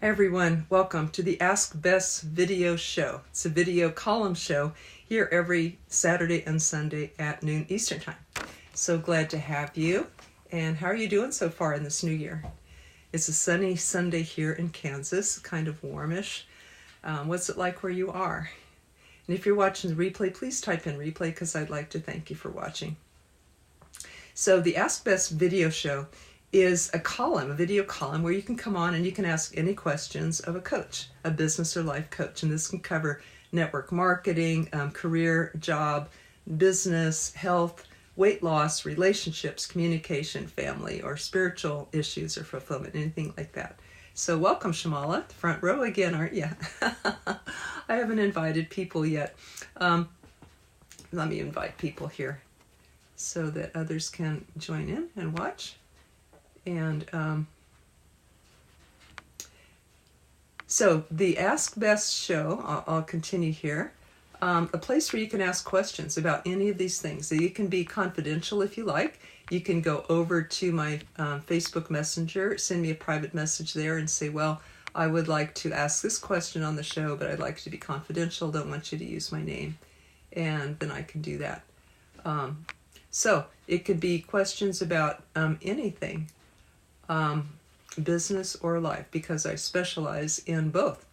Hi everyone, welcome to the Ask Bess video show. It's a video column show here every Saturday and Sunday at noon Eastern Time. So glad to have you. And how are you doing so far in this new year? It's a sunny Sunday here in Kansas, kind of warmish. What's it like where you are? And if you're watching the replay, please type in replay because I'd like to thank you for watching. So the Ask Bess video show is a video column where you can come on and you can ask any questions of a coach, a business or life coach. And this can cover network marketing, career, job, business, health, weight loss, relationships, communication, family, or spiritual issues or fulfillment, anything like that. So welcome, Shamala, front row again, aren't you? I haven't invited people yet. Let me invite people here so that others can join in and watch. And so the Ask Bess show, I'll continue here, a place where you can ask questions about any of these things. So you can be confidential if you like. You can go over to my Facebook Messenger, send me a private message there and say, well, I would like to ask this question on the show, but I'd like to be confidential, don't want you to use my name. And then I can do that. So it could be questions about anything. Business or life, because I specialize in both.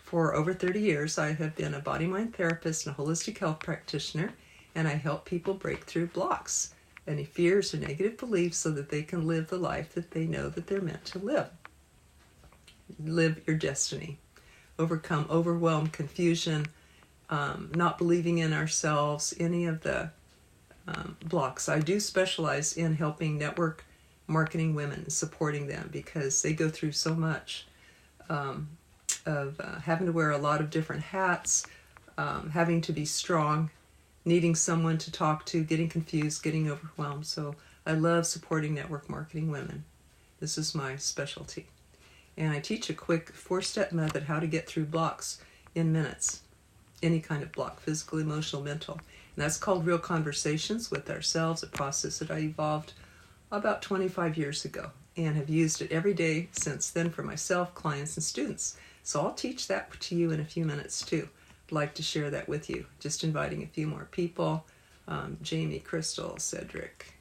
For over 30 years, I have been a body-mind therapist and a holistic health practitioner, and I help people break through blocks, any fears or negative beliefs, so that they can live the life that they know that they're meant to live. Live your destiny. Overcome overwhelm, confusion, not believing in ourselves, any of the blocks. I do specialize in helping network marketing women, supporting them because they go through so much of having to wear a lot of different hats, having to be strong, needing someone to talk to, getting confused, getting overwhelmed. So I love supporting network marketing women. This is my specialty. And I teach a quick 4-step method how to get through blocks in minutes. Any kind of block, physical, emotional, mental. And that's called Real Conversations with Ourselves, a process that I evolved about 25 years ago and have used it every day since then for myself, clients, and students. So I'll teach that to you in a few minutes too. I'd like to share that with you. Just inviting a few more people. Jamie, Crystal, Cedric.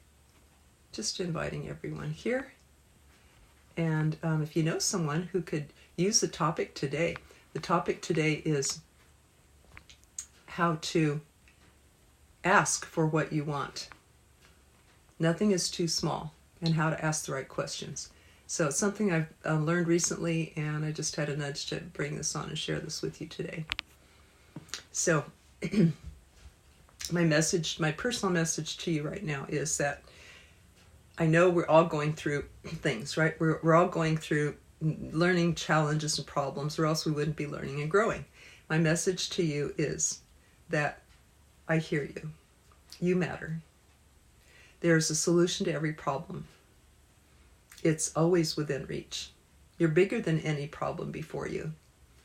Just inviting everyone here. And if you know someone who could use the topic today is how to ask for what you want. Nothing is too small, and how to ask the right questions. So it's something I've learned recently, and I just had a nudge to bring this on and share this with you today. So my personal message to you right now is that I know we're all going through things, right? We're all going through learning challenges and problems, or else we wouldn't be learning and growing. My message to you is that I hear you. You matter. There's a solution to every problem. It's always within reach. You're bigger than any problem before you,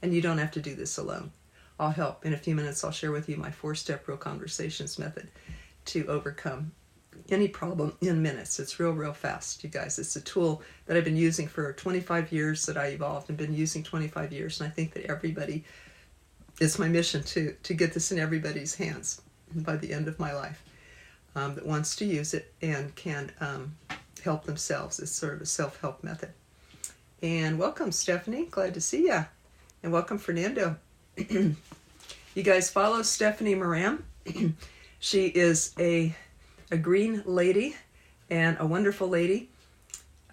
and you don't have to do this alone. I'll help. In a few minutes, I'll share with you my 4-step Real Conversations method to overcome any problem in minutes. It's real fast, you guys. It's a tool that I've been using for 25 years that I evolved and been using 25 years, and I think that it's my mission to get this in everybody's hands by the end of my life. That wants to use it and can help themselves. It's sort of a self-help method. And welcome, Stephanie. Glad to see ya. And welcome, Fernando. You guys follow Stephanie Moran. She is a green lady and a wonderful lady,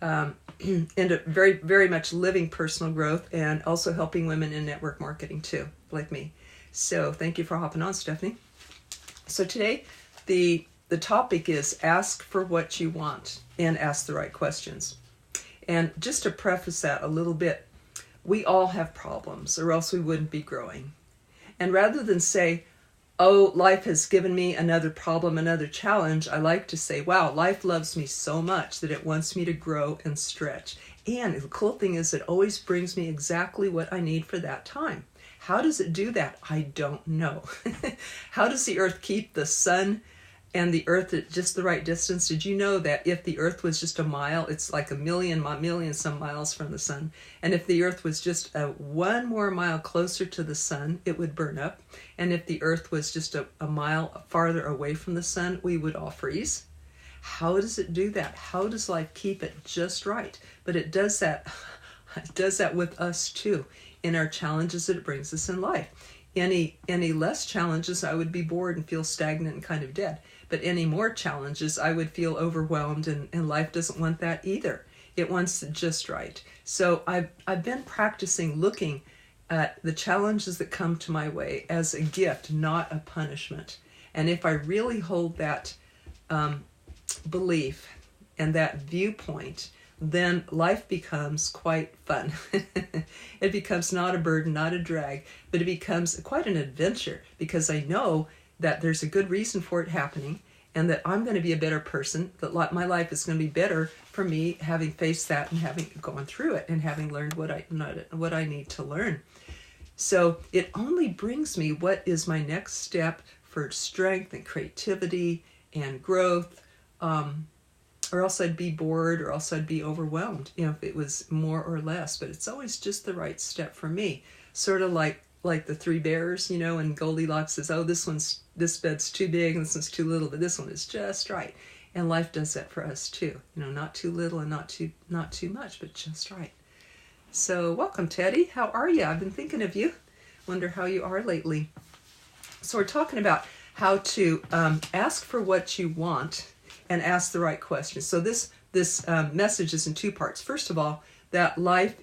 and very, very much living personal growth and also helping women in network marketing too, like me. So thank you for hopping on, Stephanie. So today, the topic is ask for what you want and ask the right questions. And just to preface that a little bit, we all have problems or else we wouldn't be growing. And rather than say, oh, life has given me another problem, another challenge, I like to say, wow, life loves me so much that it wants me to grow and stretch. And the cool thing is it always brings me exactly what I need for that time. How does it do that? I don't know. How does the earth keep the sun and the Earth at just the right distance. Did you know that if the Earth was just a mile, it's like a million some miles from the sun, and if the Earth was just one more mile closer to the sun, it would burn up, and if the Earth was just a mile farther away from the sun, we would all freeze? How does it do that? How does life keep it just right? But it does that. It does that with us too, in our challenges that it brings us in life. Any less challenges, I would be bored and feel stagnant and kind of dead. But any more challenges, I would feel overwhelmed, and life doesn't want that either. It wants it just right. So I've been practicing looking at the challenges that come to my way as a gift, not a punishment. And if I really hold that belief and that viewpoint, then life becomes quite fun. It becomes not a burden, not a drag, but it becomes quite an adventure, because I know that there's a good reason for it happening, and that I'm going to be a better person, that my life is going to be better for me having faced that and having gone through it and having learned what I need to learn. So it only brings me what is my next step for strength and creativity and growth, or else I'd be bored, or else I'd be overwhelmed, if it was more or less. But it's always just the right step for me. Sort of like the three bears, and Goldilocks says, oh, this bed's too big, and this one's too little, but this one is just right. And life does that for us too. Not too little and not too much, but just right. So welcome, Teddy. How are you? I've been thinking of you. Wonder how you are lately. So we're talking about how to ask for what you want and ask the right questions. So this message is in two parts. First of all, that life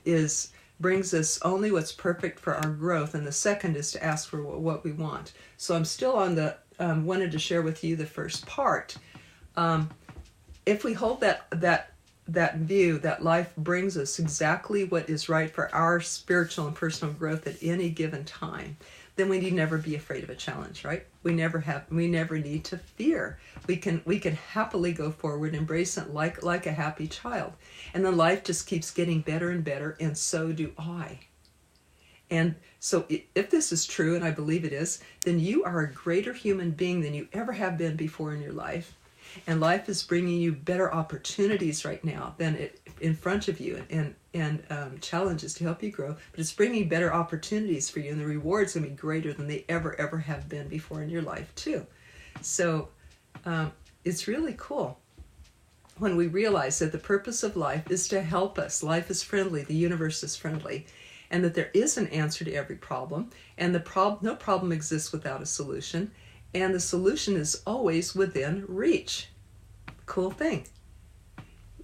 brings us only what's perfect for our growth, and the second is to ask for what we want. So I'm still on the wanted to share with you the first part. If we hold that view that life brings us exactly what is right for our spiritual and personal growth at any given time, then we need never be afraid of a challenge, right? We never need to fear. We can happily go forward, embrace it like a happy child. And then life just keeps getting better and better, and so do I. And so if this is true, and I believe it is, then you are a greater human being than you ever have been before in your life. And life is bringing you better opportunities right now than in front of you, and challenges to help you grow. But it's bringing better opportunities for you, and the rewards going to be greater than they ever have been before in your life too. So it's really cool when we realize that the purpose of life is to help us. Life is friendly. The universe is friendly. And that there is an answer to every problem. And no problem exists without a solution. And the solution is always within reach. Cool thing.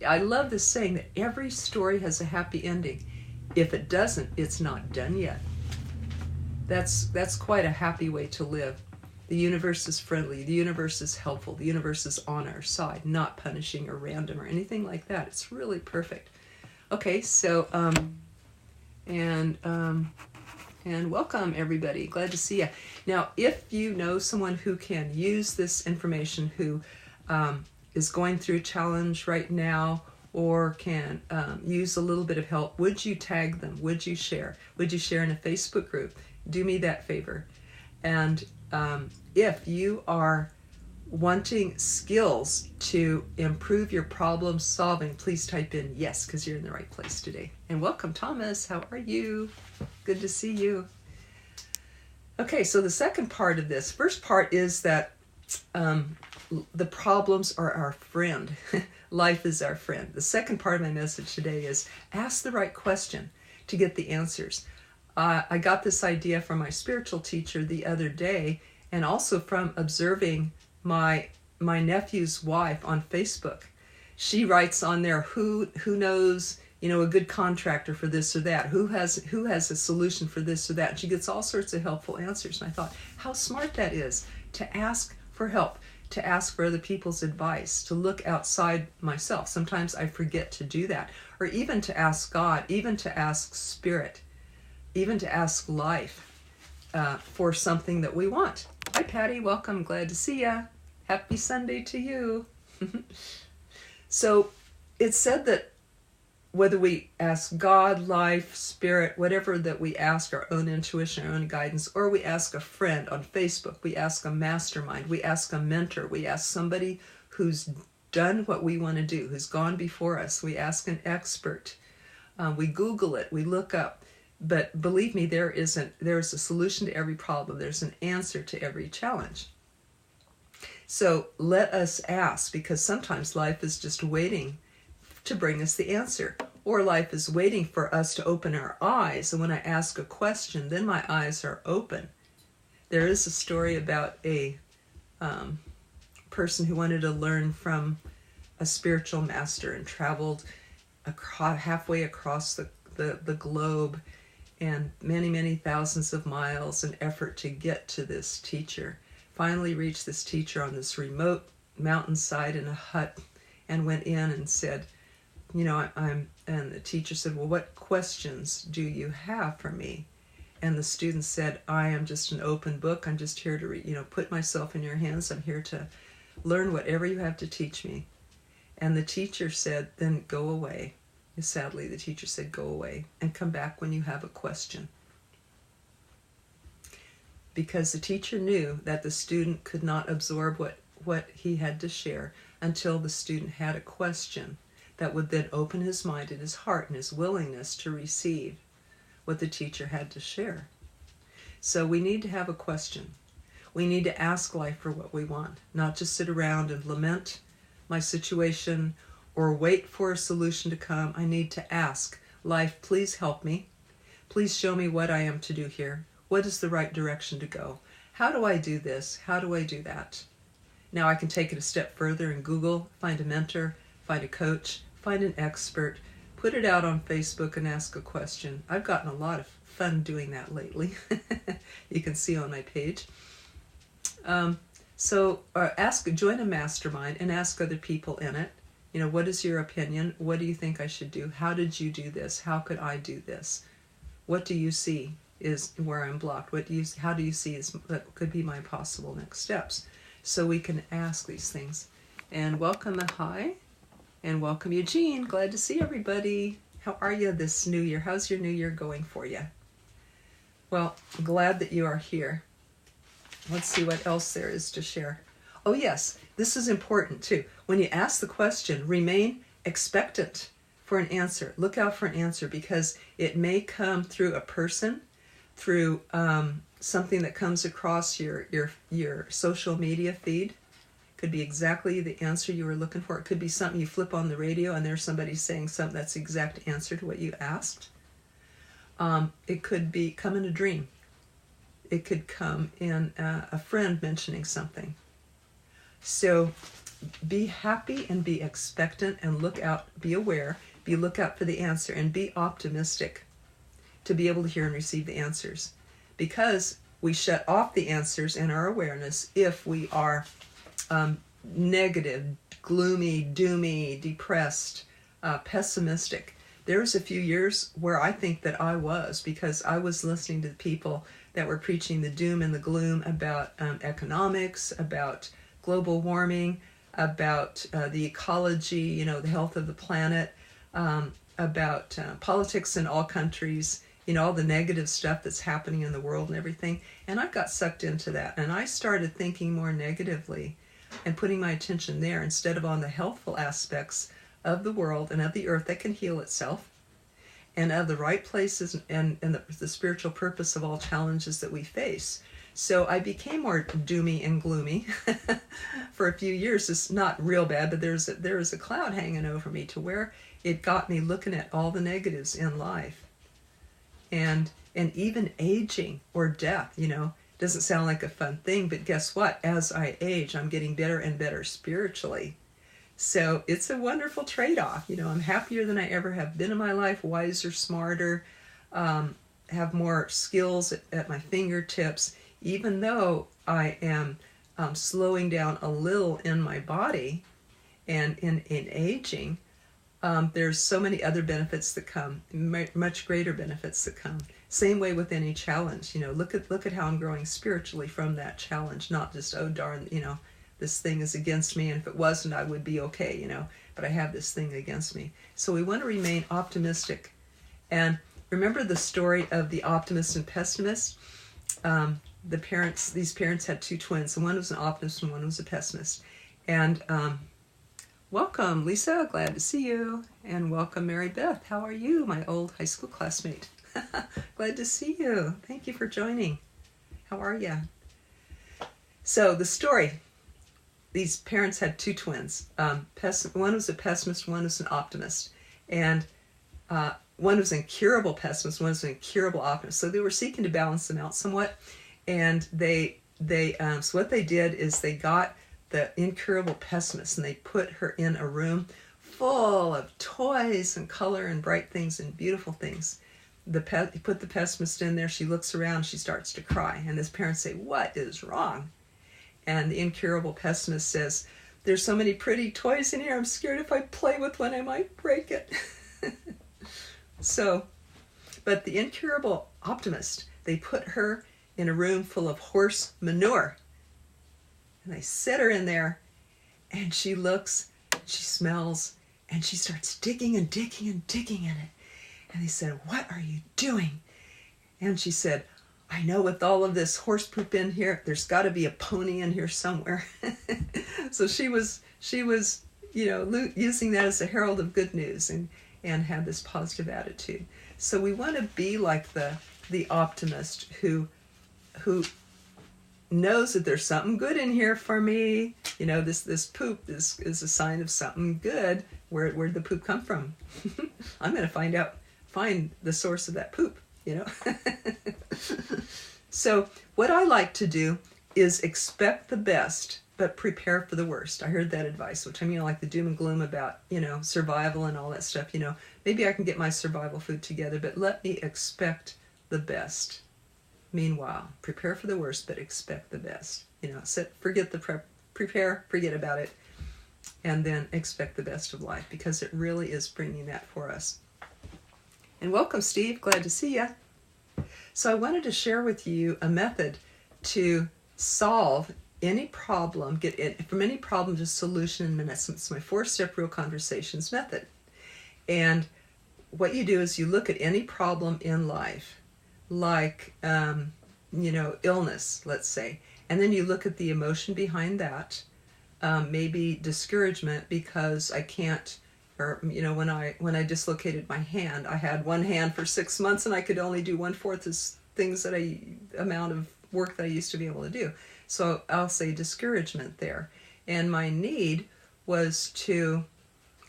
I love this saying that every story has a happy ending. If it doesn't, it's not done yet. That's quite a happy way to live. The universe is friendly. The universe is helpful. The universe is on our side, not punishing or random or anything like that. It's really perfect. Okay, so and welcome everybody. Glad to see you. Now, if you know someone who can use this information, who is going through a challenge right now, or can use a little bit of help, would you tag them? Would you share? Would you share in a Facebook group? Do me that favor. And if you are wanting skills to improve your problem solving, please type in yes, because you're in the right place today. And welcome, Thomas. How are you? Good to see you. Okay, so the second part of this, first part is that the problems are our friend. Life is our friend. The second part of my message today is ask the right question to get the answers. I got this idea from my spiritual teacher the other day, and also from observing my nephew's wife on Facebook. She writes on there who knows, a good contractor for this or that, who has a solution for this or that. And she gets all sorts of helpful answers. And I thought, how smart that is to ask for help, to ask for other people's advice, to look outside myself. Sometimes I forget to do that. Or even to ask God, even to ask Spirit, even to ask life for something that we want. Hi, Patty. Welcome. Glad to see ya. Happy Sunday to you. So it's said that whether we ask God, life, spirit, whatever that we ask, our own intuition, our own guidance, or we ask a friend on Facebook, we ask a mastermind, we ask a mentor, we ask somebody who's done what we want to do, who's gone before us, we ask an expert, we Google it, we look up. But believe me, there is a solution to every problem. There's an answer to every challenge. So let us ask, because sometimes life is just waiting to bring us the answer, or life is waiting for us to open our eyes. And when I ask a question, then my eyes are open. There is a story about a person who wanted to learn from a spiritual master and traveled halfway across the globe and many, many thousands of miles in effort to get to this teacher. Finally reached this teacher on this remote mountainside in a hut and went in and said, and the teacher said, well, what questions do you have for me? And the student said, I am just an open book. I'm just here to, put myself in your hands. I'm here to learn whatever you have to teach me. And the teacher said, then go away. And sadly, the teacher said, go away and come back when you have a question. Because the teacher knew that the student could not absorb what he had to share until the student had a question that would then open his mind and his heart and his willingness to receive what the teacher had to share. So we need to have a question. We need to ask life for what we want, not just sit around and lament my situation or wait for a solution to come. I need to ask life, please help me. Please show me what I am to do here. What is the right direction to go? How do I do this? How do I do that? Now I can take it a step further and Google, find a mentor, find a coach, find an expert, put it out on Facebook and ask a question. I've gotten a lot of fun doing that lately. You can see on my page. Join a mastermind and ask other people in it. What is your opinion? What do you think I should do? How did you do this? How could I do this? What do you see is where I'm blocked? How do you see that could be my possible next steps? So we can ask these things. And welcome Ahai, and welcome Eugene. Glad to see everybody. How are you this new year? How's your new year going for you? Well, glad that you are here. Let's see what else there is to share. Oh yes, this is important too. When you ask the question, remain expectant for an answer. Look out for an answer, because it may come through a person, through something that comes across your social media feed. Could be exactly the answer you were looking for. It could be something you flip on the radio and there's somebody saying something that's the exact answer to what you asked. It could come in a dream. It could come in a friend mentioning something. So be happy and be expectant and look out, be aware, look out for the answer, and be optimistic to be able to hear and receive the answers. Because we shut off the answers in our awareness if we are negative, gloomy, doomy, depressed, pessimistic. There was a few years where I think that I was, because I was listening to the people that were preaching the doom and the gloom about economics, about global warming, about the ecology, the health of the planet, about politics in all countries, all the negative stuff that's happening in the world and everything. And I got sucked into that, and I started thinking more negatively and putting my attention there instead of on the healthful aspects of the world and of the earth that can heal itself, and of the right places and the spiritual purpose of all challenges that we face. So I became more doomy and gloomy for a few years. It's not real bad, but there was a cloud hanging over me to where it got me looking at all the negatives in life. And even aging or death, doesn't sound like a fun thing, but guess what? As I age, I'm getting better and better spiritually. So it's a wonderful trade-off. I'm happier than I ever have been in my life, wiser, smarter, have more skills at my fingertips, even though I am slowing down a little in my body and in aging. There's so many other benefits that come, much greater benefits that come. Same way with any challenge. Look at how I'm growing spiritually from that challenge, not just, oh darn, this thing is against me, and if it wasn't, I would be okay, but I have this thing against me. So we want to remain optimistic. And remember the story of the optimist and pessimist? These parents had two twins, and one was an optimist and one was a pessimist. And welcome, Lisa, glad to see you. And welcome, Mary Beth. How are you, my old high school classmate? Glad to see you. Thank you for joining. How are you? So the story, these parents had two twins. One was a pessimist, one was an optimist. And one was an incurable pessimist, one was an incurable optimist. So they were seeking to balance them out somewhat. And so what they did is they got the incurable pessimist and they put her in a room full of toys and color and bright things and beautiful things. You put the pessimist in there, she looks around, she starts to cry. And his parents say, "What is wrong?" And the incurable pessimist says, "There's so many pretty toys in here, I'm scared if I play with one I might break it." But the incurable optimist, they put her in a room full of horse manure. And they set her in there, and she looks, she smells, and she starts digging and digging and digging in it. And they said, "What are you doing?" And she said, "I know with all of this horse poop in here, there's got to be a pony in here somewhere." So she was using that as a herald of good news and had this positive attitude. So we want to be like the optimist who knows that there's something good in here for me. This poop is a sign of something good. Where'd the poop come from? I'm going to find the source of that poop, So what I like to do is expect the best, but prepare for the worst. I heard that advice, which like the doom and gloom about, survival and all that stuff, maybe I can get my survival food together, but let me expect the best. Meanwhile, prepare for the worst, but expect the best. Forget the prepare, forget about it, and then expect the best of life, because it really is bringing that for us. And welcome, Steve. Glad to see you. So I wanted to share with you a method to solve any problem, get from any problem to solution in minutes. It's my 4-step real conversations method. And what you do is you look at any problem in life, like, illness, let's say, and then you look at the emotion behind that, maybe discouragement because I can't, or, when I dislocated my hand, I had one hand for 6 months and I could only do 1/4 amount of work that I used to be able to do. So I'll say discouragement there. And my need was to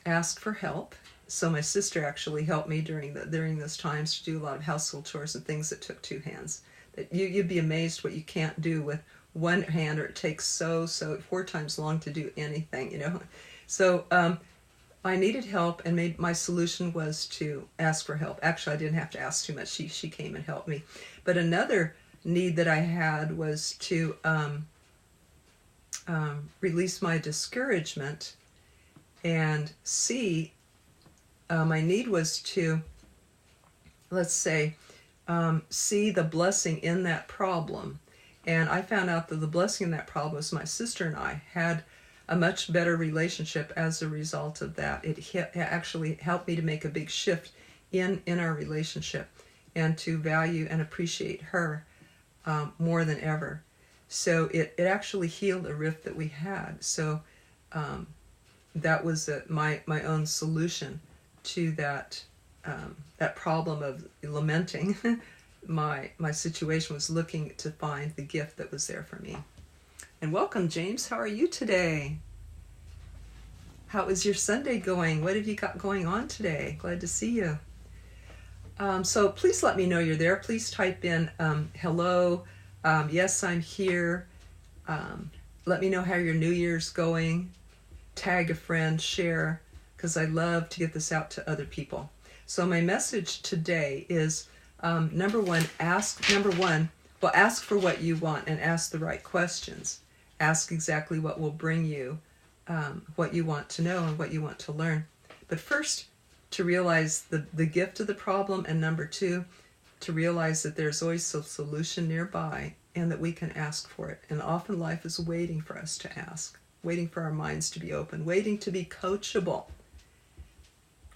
ask for help. So my sister actually helped me during those times to do a lot of household chores and things that took 2 hands. That you'd be amazed what you can't do with one hand, or it takes so 4 times long to do anything, So I needed help, and my solution was to ask for help. Actually, I didn't have to ask too much. She came and helped me. But another need that I had was to release my discouragement and see. My need was to, let's say, see the blessing in that problem. And I found out that the blessing in that problem was my sister and I had a much better relationship as a result of that. It actually helped me to make a big shift in our relationship and to value and appreciate her more than ever. So it actually healed a rift that we had. So that was my own solution to that problem of lamenting my situation, was looking to find the gift that was there for me. And welcome, James. How are you today? How is your Sunday going? What have you got going on today? Glad to see you. So please let me know you're there. Please type in hello, yes, I'm here. Let me know how your New Year's going. Tag a friend, share, because I love to get this out to other people. So my message today is, number one, ask for what you want and ask the right questions. Ask exactly what will bring you what you want to know and what you want to learn. But first, to realize the gift of the problem, and number two, to realize that there's always a solution nearby, and that we can ask for it. And often life is waiting for us to ask, waiting for our minds to be open, waiting to be coachable.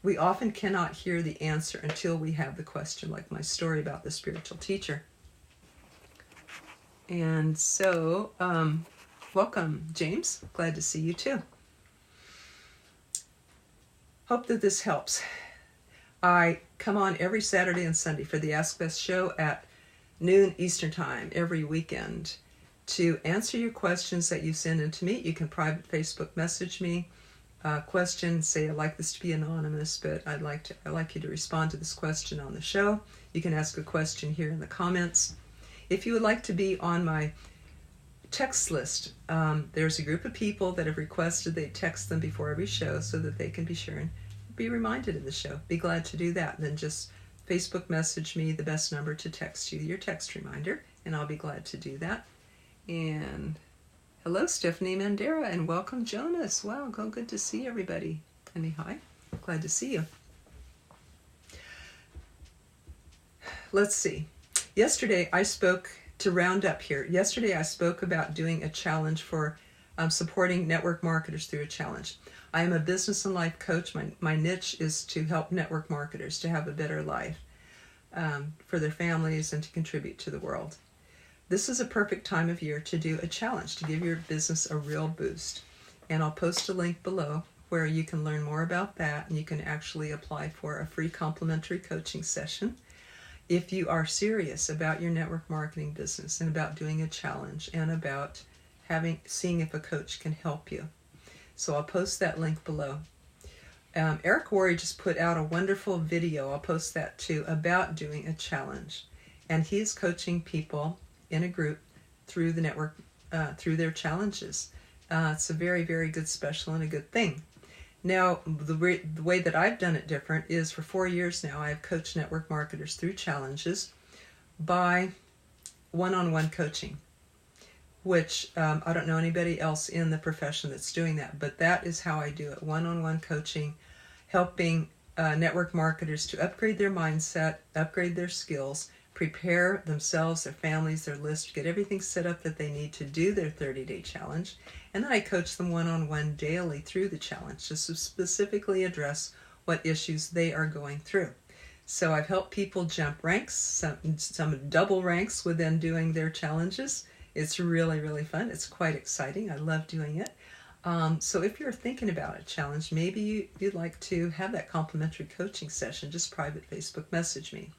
We often cannot hear the answer until we have the question, like my story about the spiritual teacher. And so, welcome, James. Glad to see you too. Hope that this helps. I come on every Saturday and Sunday for the Ask Bess show at noon Eastern Time every weekend to answer your questions that you send in to me. You can private Facebook message me questions, say I'd like this to be anonymous, but I'd like you to respond to this question on the show. You can ask a question here in the comments. If you would like to be on my text list, there's a group of people that have requested they text them before every show so that they can be sure and be reminded of the show. Be glad to do that. Then just Facebook message me the best number to text you your text reminder, and I'll be glad to do that. And hello, Stephanie Mandera, and welcome, Jonas. Wow, good to see everybody. And hi, glad to see you. Let's see. Yesterday, I spoke, to round up here, yesterday I spoke about doing a challenge for supporting network marketers through a challenge. I am a business and life coach. My niche is to help network marketers to have a better life for their families and to contribute to the world. This is a perfect time of year to do a challenge, to give your business a real boost. And I'll post a link below where you can learn more about that, and you can actually apply for a free complimentary coaching session if you are serious about your network marketing business and about doing a challenge and about seeing if a coach can help you. So I'll post that link below. Eric Worre just put out a wonderful video, I'll post that too, about doing a challenge. And he is coaching people in a group through the network, through their challenges. It's a very, very good special and a good thing. Now, the way that I've done it different is for 4 years now, I've coached network marketers through challenges by one-on-one coaching, which I don't know anybody else in the profession that's doing that, but that is how I do it. One-on-one coaching, helping network marketers to upgrade their mindset, upgrade their skills, prepare themselves, their families, their list, get everything set up that they need to do their 30-day challenge. And then I coach them one-on-one daily through the challenge just to specifically address what issues they are going through. So I've helped people jump ranks, some double ranks within doing their challenges. It's really, really fun. It's quite exciting. I love doing it. So if you're thinking about a challenge, maybe you'd like to have that complimentary coaching session, just private Facebook message me.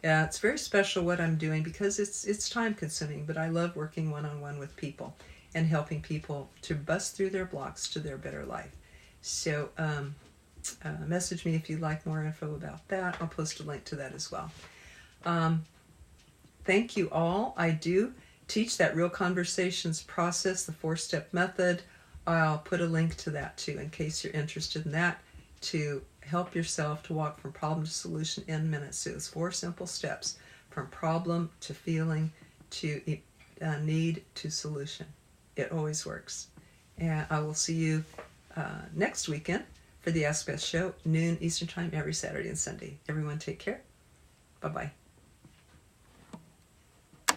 It's very special what I'm doing because it's time consuming, but I love working one-on-one with people and helping people to bust through their blocks to their better life. So message me if you'd like more info about that. I'll post a link to that as well. Thank you all. I do teach that Real Conversations process, the 4-step method. I'll put a link to that too in case you're interested in that, to help yourself to walk from problem to solution in minutes. So it's 4 simple steps from problem to feeling to need to solution. It always works. And I will see you next weekend for the Ask Bess show, noon Eastern Time every Saturday and Sunday. Everyone take care. Bye-bye.